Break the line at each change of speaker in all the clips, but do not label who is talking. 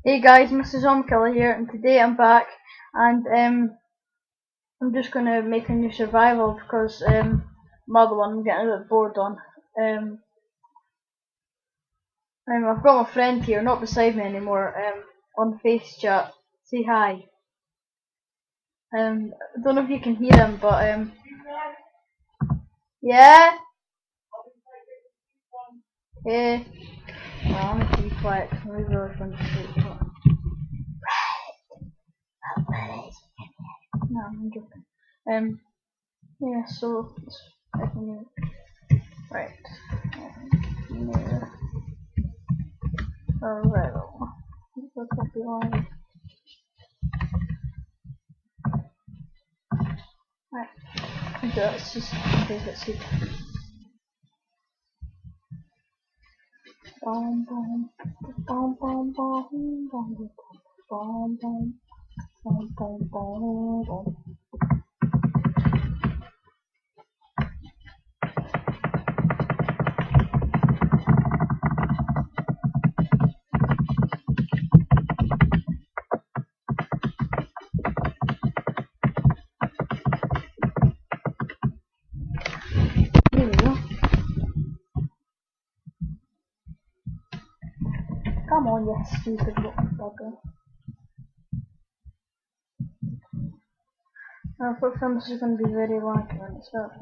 Hey guys, Mr. Zombkiller here, and today I'm back, and I'm just gonna make a new survival because my other one I'm getting a bit bored on. Um, I've got my friend here, not beside me anymore. On face chat, say hi. I don't know if you can hear him, but yeah, hey. Well, I'm gonna be quiet 'cause I'm really fun to sleep. No, I'm joking. Yeah. So I can right. Yeah. Alright. What's up behind? Right. That's just okay, let's see. Bom bom bom bom bom bom bom bom bom bom bom bom. Here we go. Come on, you stupid little bugger. I thought this is going to be very laggy when it starts.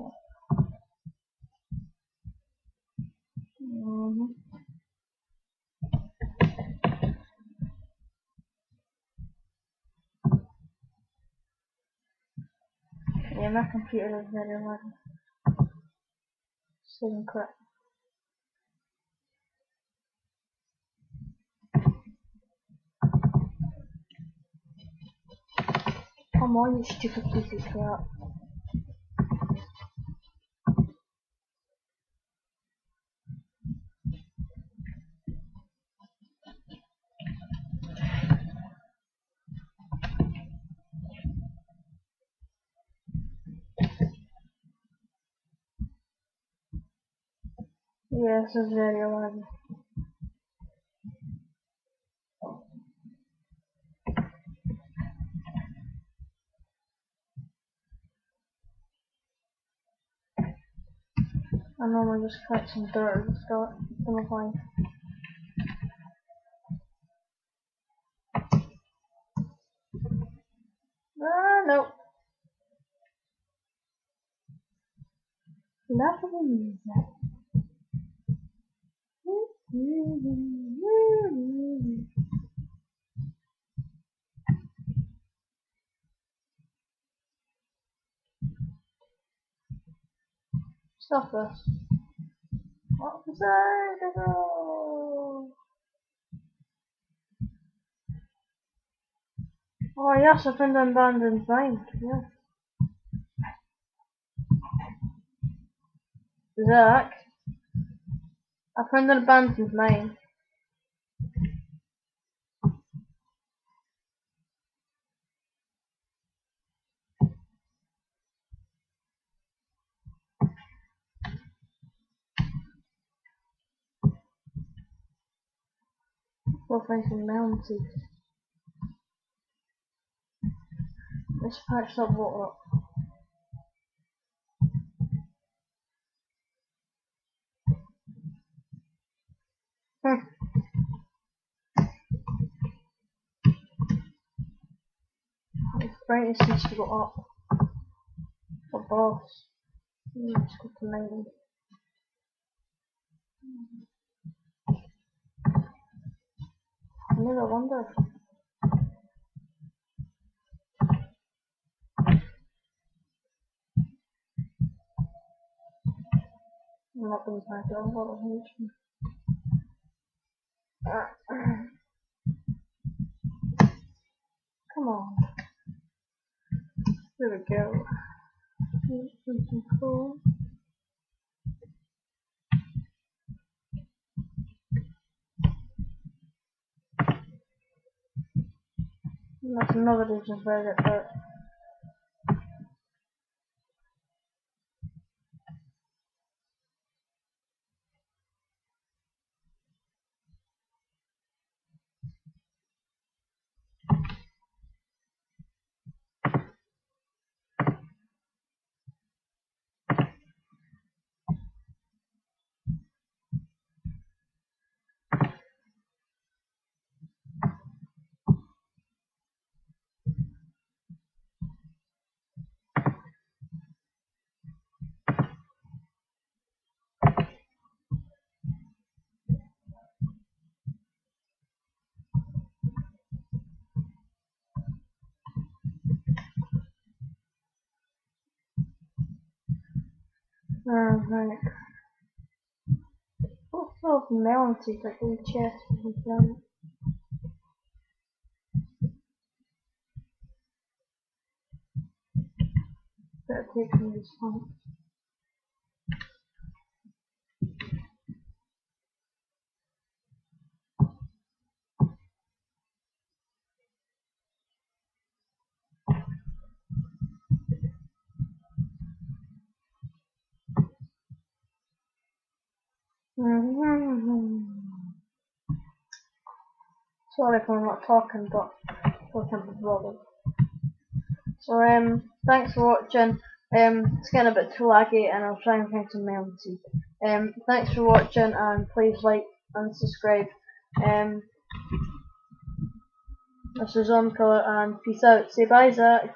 Yeah, my computer is very laggy. Sitting crap. Come on, you stupid piece of crap. Yeah, this is very laggy. I normally just collect some dirt and start them fine. Ah, no. Nothing is that. Stop this. What was that? Oh yes, I found an abandoned mine. Yeah. Zach, I found an abandoned mine. We'll find some melon seeds. Let's patch that water up. The brightness needs to go up. For boss. Let's go to 90. I never wondered. I'm not going to find a lot of HP. Come on. There we go. Something cool. That's another reason why I get hurt. Right. What's those melon seeds like in chest or something? Better take from this one. Sorry if I'm not talking, but I can't be bothered. So thanks for watching. It's getting a bit too laggy, and I'll try and find some melon seed. Thanks for watching, and please like and subscribe. This is Color, and peace out. Say bye, Zach.